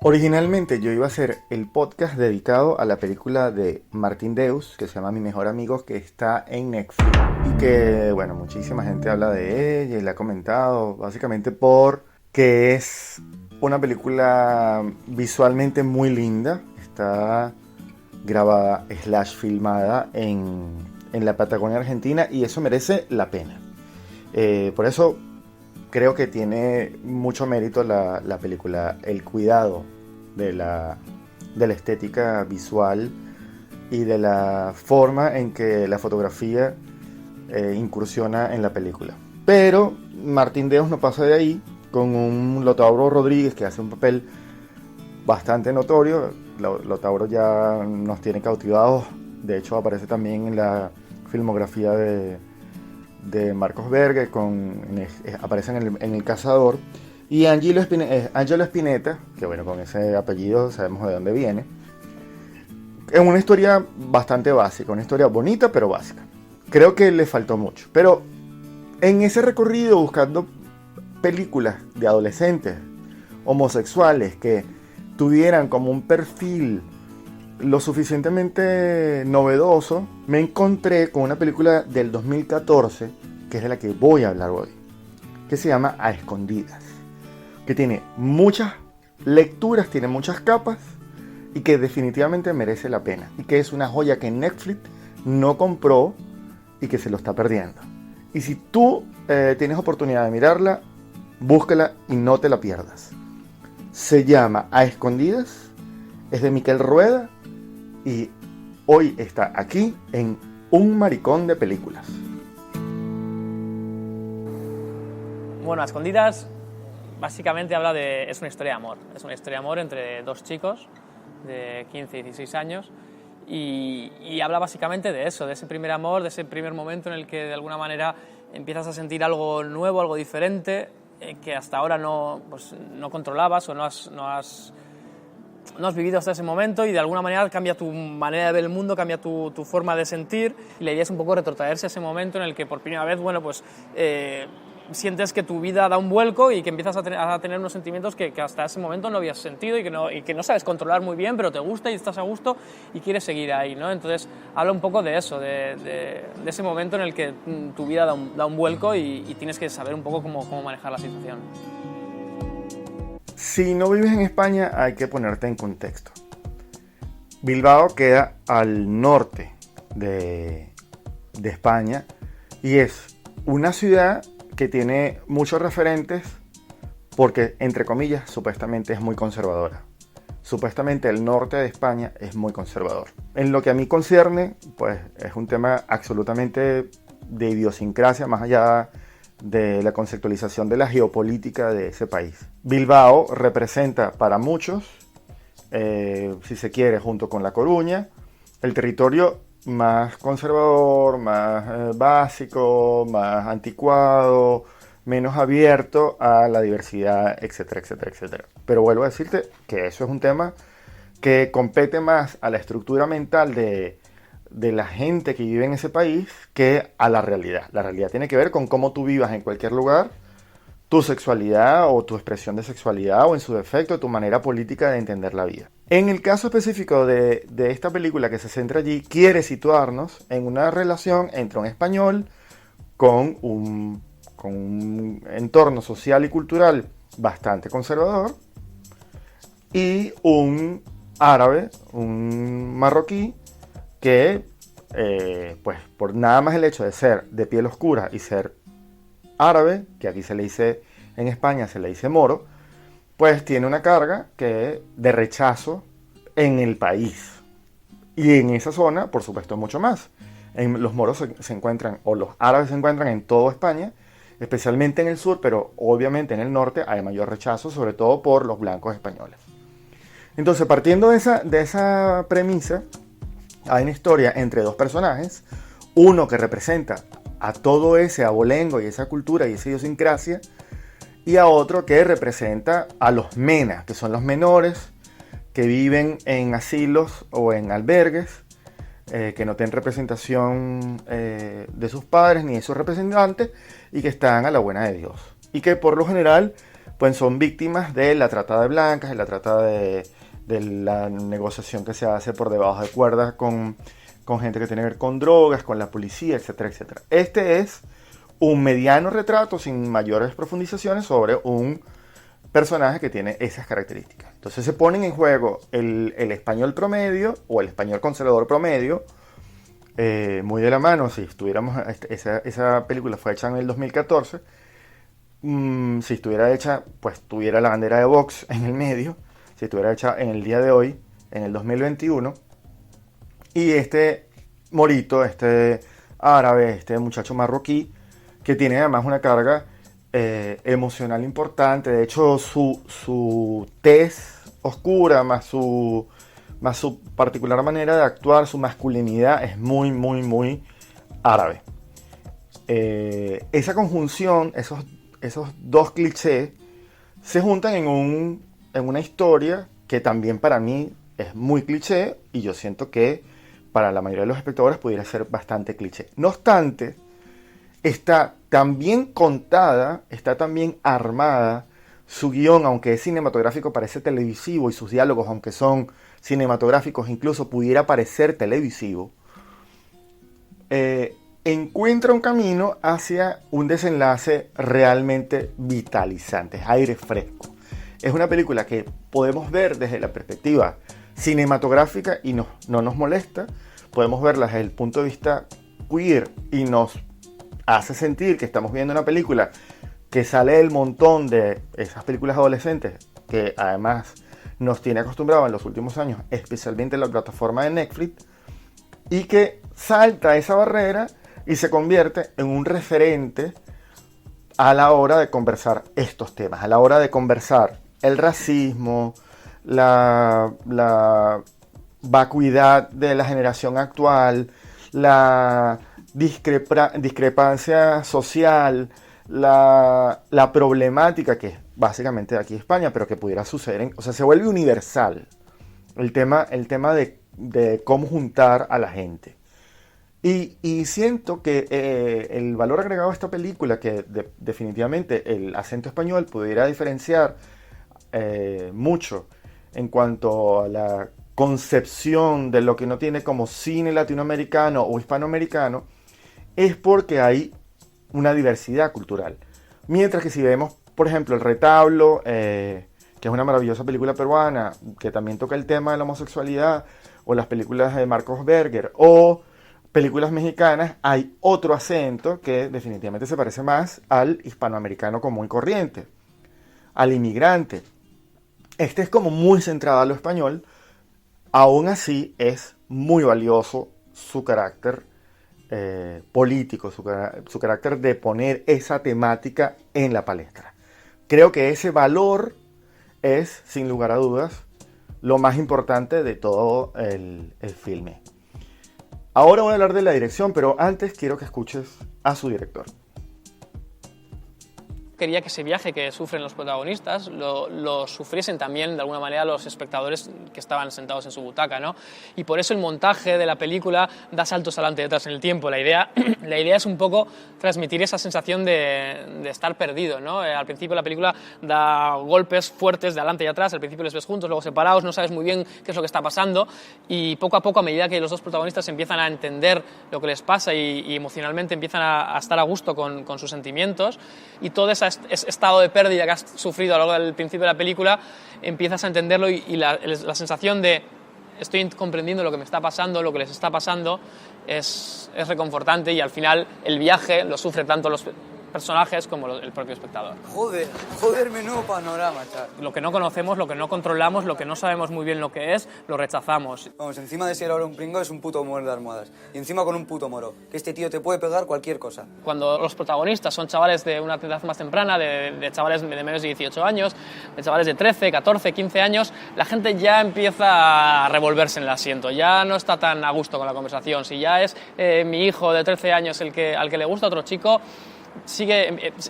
Originalmente yo iba a hacer el podcast dedicado a la película de Martín Deus, que se llama Mi Mejor Amigo, que está en Netflix. Y que, bueno, muchísima gente habla de ella y la ha comentado, básicamente porque es una película visualmente muy linda. Está grabada, slash filmada en la Patagonia Argentina y eso merece la pena. Por eso creo que tiene mucho mérito la película, el cuidado de la estética visual y de la forma en que la fotografía incursiona en la película. Pero Martín Deus no pasa de ahí con un Lotauro Rodríguez que hace un papel bastante notorio. Lotauro ya nos tiene cautivados, de hecho aparece también en la filmografía de Marcos Berger, aparece en el Cazador. Y Angelo Spinetta, que bueno, con ese apellido sabemos de dónde viene. Es una historia bastante básica, una historia bonita pero básica. Creo que le faltó mucho. Pero en ese recorrido buscando películas de adolescentes homosexuales que tuvieran como un perfil lo suficientemente novedoso, me encontré con una película del 2014, que es de la que voy a hablar hoy, que se llama A Escondidas, que tiene muchas lecturas, tiene muchas capas y que definitivamente merece la pena, y que es una joya que Netflix no compró y que se lo está perdiendo. Y si tú tienes oportunidad de mirarla, búscala y no te la pierdas. Se llama A Escondidas, es de Miquel Rueda y hoy está aquí en Un Maricón de Películas. Bueno, A Escondidas básicamente es una historia de amor. Es una historia de amor entre dos chicos de 15 y 16 años y habla básicamente de eso, de ese primer amor, de ese primer momento en el que de alguna manera empiezas a sentir algo nuevo, algo diferente, que hasta ahora no controlabas o no has vivido hasta ese momento, y de alguna manera cambia tu manera de ver el mundo, cambia tu forma de sentir, y la idea es un poco retrotraerse a ese momento en el que por primera vez, sientes que tu vida da un vuelco y que empiezas a tener unos sentimientos que hasta ese momento no habías sentido y que no sabes controlar muy bien, pero te gusta y estás a gusto y quieres seguir ahí, ¿no? Entonces habla un poco de eso, de ese momento en el que tu vida da un vuelco y tienes que saber un poco cómo manejar la situación. Si no vives en España, hay que ponerte en contexto. Bilbao queda al norte de España y es una ciudad que tiene muchos referentes porque, entre comillas, supuestamente es muy conservadora. Supuestamente el norte de España es muy conservador. En lo que a mí concierne, pues es un tema absolutamente de idiosincrasia, más allá de la conceptualización de la geopolítica de ese país. Bilbao representa para muchos, si se quiere, junto con La Coruña, el territorio más conservador, más básico, más anticuado, menos abierto a la diversidad, etcétera, etcétera, etcétera. Pero vuelvo a decirte que eso es un tema que compete más a la estructura mental de la gente que vive en ese país que a la realidad. La realidad tiene que ver con cómo tú vivas en cualquier lugar, tu sexualidad o tu expresión de sexualidad o en su defecto tu manera política de entender la vida. En el caso específico de esta película que se centra allí, quiere situarnos en una relación entre un español con un entorno social y cultural bastante conservador y un árabe, un marroquí, que pues por nada más el hecho de ser de piel oscura y ser árabe, que aquí se le dice, en España se le dice moro, pues tiene una carga de rechazo en el país. Y en esa zona, por supuesto, mucho más. Los moros se encuentran, o los árabes se encuentran en toda España, especialmente en el sur, pero obviamente en el norte hay mayor rechazo, sobre todo por los blancos españoles. Entonces, partiendo de esa premisa, hay una historia entre dos personajes, uno que representa a todo ese abolengo y esa cultura y esa idiosincrasia, y a otro que representa a los MENA, que son los menores que viven en asilos o en albergues, que no tienen representación de sus padres ni de sus representantes y que están a la buena de Dios. Y que por lo general pues son víctimas de la trata de blancas, de la trata de la negociación que se hace por debajo de cuerdas con gente que tiene que ver con drogas, con la policía, etcétera, etcétera. Este es un mediano retrato sin mayores profundizaciones sobre un personaje que tiene esas características. Entonces se ponen en juego el español promedio o el español conservador promedio, muy de la mano. Si estuviéramos, esa película fue hecha en el 2014, si estuviera hecha, pues tuviera la bandera de Vox en el medio, si estuviera hecha en el día de hoy, en el 2021, y este morito, este árabe, este muchacho marroquí, que tiene además una carga emocional importante. De hecho, su tez oscura, más su particular manera de actuar, su masculinidad, es muy, muy, muy árabe. Esa conjunción, esos dos clichés, se juntan en una historia que también para mí es muy cliché, y yo siento que para la mayoría de los espectadores pudiera ser bastante cliché. No obstante, está tan bien contada, está tan bien armada, su guión, aunque es cinematográfico, parece televisivo, y sus diálogos, aunque son cinematográficos, incluso pudiera parecer televisivo, encuentra un camino hacia un desenlace realmente vitalizante, es aire fresco. Es una película que podemos ver desde la perspectiva cinematográfica y no nos molesta. Podemos verla desde el punto de vista queer y nos hace sentir que estamos viendo una película que sale del montón de esas películas adolescentes que además nos tiene acostumbrados en los últimos años, especialmente en la plataforma de Netflix, y que salta esa barrera y se convierte en un referente a la hora de conversar estos temas, a la hora de conversar el racismo, la vacuidad de la generación actual, la discrepancia social, la problemática que es básicamente de aquí de España, pero que pudiera suceder, o sea, se vuelve universal el tema de cómo juntar a la gente. Y siento que el valor agregado a esta película, que definitivamente el acento español pudiera diferenciar mucho en cuanto a la concepción de lo que uno tiene como cine latinoamericano o hispanoamericano, es porque hay una diversidad cultural. Mientras que si vemos, por ejemplo, El Retablo, que es una maravillosa película peruana, que también toca el tema de la homosexualidad, o las películas de Marcos Berger, o películas mexicanas, hay otro acento que definitivamente se parece más al hispanoamericano común y corriente, al inmigrante. Este es como muy centrado a lo español. Aún así es muy valioso su carácter político, su carácter de poner esa temática en la palestra. Creo que ese valor es, sin lugar a dudas, lo más importante de todo el filme. Ahora voy a hablar de la dirección, pero antes quiero que escuches a su director. Quería que ese viaje que sufren los protagonistas lo sufriesen también de alguna manera los espectadores que estaban sentados en su butaca, ¿no? Y por eso el montaje de la película da saltos adelante y atrás en el tiempo. La idea es un poco transmitir esa sensación de estar perdido, ¿no? Al principio la película da golpes fuertes de adelante y atrás, al principio les ves juntos, luego separados, no sabes muy bien qué es lo que está pasando, y poco a poco, a medida que los dos protagonistas empiezan a entender lo que les pasa y emocionalmente empiezan a estar a gusto con sus sentimientos, y todo ese estado de pérdida que has sufrido a lo largo del principio de la película, empiezas a entenderlo, y la sensación de estoy comprendiendo lo que me está pasando, lo que les está pasando, es reconfortante, y al final el viaje lo sufre tanto los personajes como el propio espectador. Joder, menudo panorama, chaval. Lo que no conocemos, lo que no controlamos, lo que no sabemos muy bien lo que es, lo rechazamos. Vamos, encima de ser ahora un pringo es un puto moro de almohadas. Y encima con un puto moro. Que este tío te puede pegar cualquier cosa. Cuando los protagonistas son chavales de una edad más temprana, de chavales de menos de 18 años, de chavales de 13, 14, 15 años, la gente ya empieza a revolverse en el asiento, ya no está tan a gusto con la conversación. Si ya es mi hijo de 13 años al que le gusta otro chico,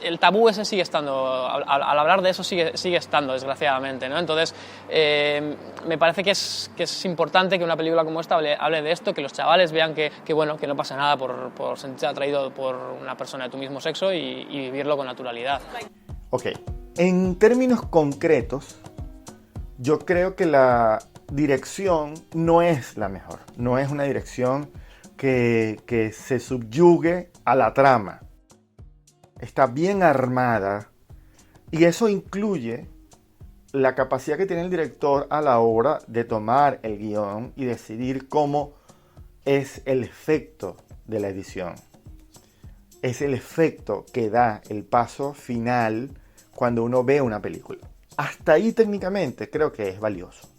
el tabú ese sigue estando, al hablar de eso sigue estando, desgraciadamente, ¿no? Entonces, me parece que es importante que una película como esta hable de esto, que los chavales vean que no pasa nada por sentirse atraído por una persona de tu mismo sexo y vivirlo con naturalidad. Ok, En términos concretos, yo creo que la dirección no es la mejor. No es una dirección que se subyugue a la trama. Está bien armada y eso incluye la capacidad que tiene el director a la hora de tomar el guión y decidir cómo es el efecto de la edición. Es el efecto que da el paso final cuando uno ve una película. Hasta ahí técnicamente creo que es valioso.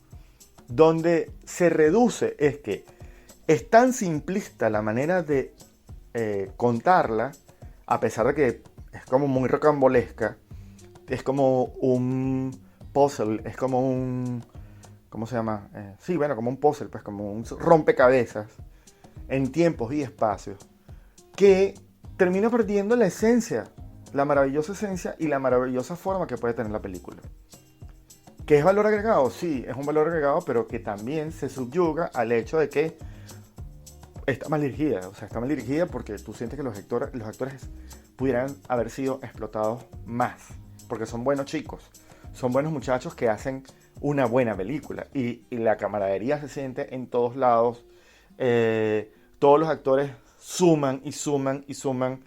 Donde se reduce es que es tan simplista la manera de contarla, a pesar de que es como muy rocambolesca, es como un puzzle, es como un... ¿Cómo se llama? Sí, bueno, como un puzzle, pues como un rompecabezas en tiempos y espacios, que termina perdiendo la esencia, la maravillosa esencia y la maravillosa forma que puede tener la película. ¿Qué es valor agregado? Sí, es un valor agregado, pero que también se subyuga al hecho de que está mal dirigida. O sea, está mal dirigida porque tú sientes que los actores pudieran haber sido explotados más, porque son buenos chicos, son buenos muchachos que hacen una buena película y la camaradería se siente en todos lados. Todos los actores suman y suman y suman,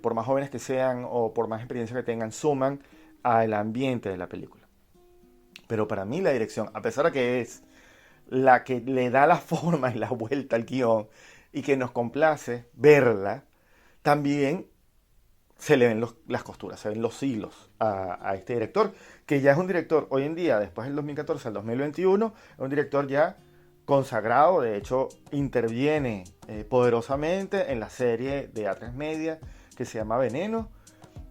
por más jóvenes que sean o por más experiencia que tengan, suman al ambiente de la película. Pero para mí la dirección, a pesar de que es la que le da la forma y la vuelta al guión y que nos complace verla, también se le ven las costuras, se ven los hilos a este director, que ya es un director hoy en día, después del 2014 al 2021, es un director ya consagrado. De hecho interviene poderosamente en la serie de A3 Media que se llama Veneno,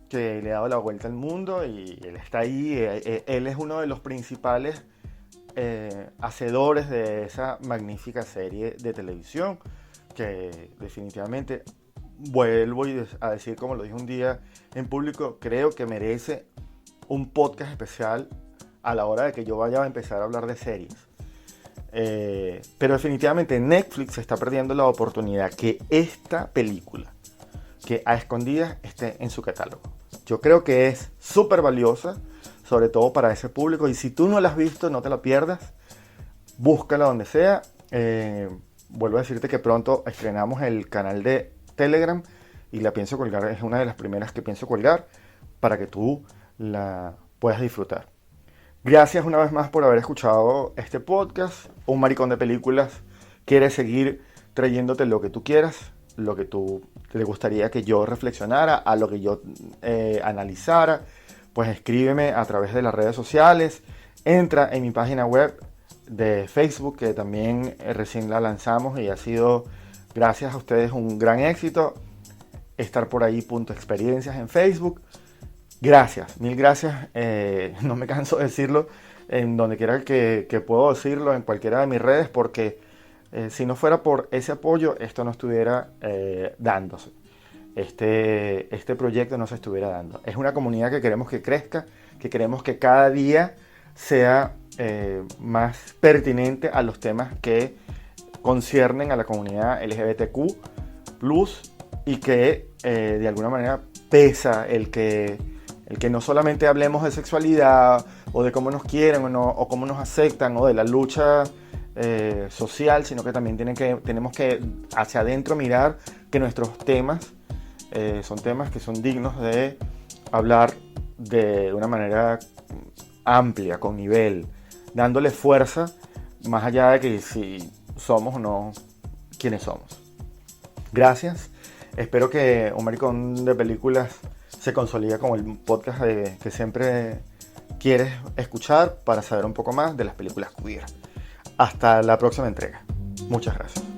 que le ha dado la vuelta al mundo y él está ahí. Él es uno de los principales hacedores de esa magnífica serie de televisión, que definitivamente, vuelvo a decir como lo dije un día en público, creo que merece un podcast especial a la hora de que yo vaya a empezar a hablar de series. Pero definitivamente Netflix está perdiendo la oportunidad que esta película, que a escondidas, esté en su catálogo. Yo creo que es súper valiosa, sobre todo para ese público, y si tú no la has visto, no te la pierdas, búscala donde sea. Vuelvo a decirte que pronto estrenamos el canal de Telegram y la pienso colgar, es una de las primeras que pienso colgar para que tú la puedas disfrutar. Gracias una vez más por haber escuchado este podcast. Un maricón de películas quiere seguir trayéndote lo que tú quieras, lo que tú te gustaría que yo reflexionara, a lo que yo analizara. Pues escríbeme a través de las redes sociales. Entra en mi página web de Facebook, que también recién la lanzamos y ha sido, gracias a ustedes, un gran éxito. Estar por ahí, .experiencias en Facebook. Gracias, mil gracias. No me canso de decirlo en donde quiera que puedo decirlo, en cualquiera de mis redes, porque si no fuera por ese apoyo, esto no estuviera dándose. Este proyecto no se estuviera dando. Es una comunidad que queremos que crezca, que queremos que cada día sea más pertinente a los temas que conciernen a la comunidad LGBTQ+, y que de alguna manera pesa el que no solamente hablemos de sexualidad o de cómo nos quieren o cómo nos aceptan o de la lucha social, sino que también tenemos que hacia adentro mirar que nuestros temas son temas que son dignos de hablar de una manera amplia, con nivel, dándole fuerza más allá de que si somos o no quienes somos. Gracias. Espero que Un Maricón de Películas se consolide como el podcast que siempre quieres escuchar para saber un poco más de las películas queer. Hasta la próxima entrega. Muchas gracias.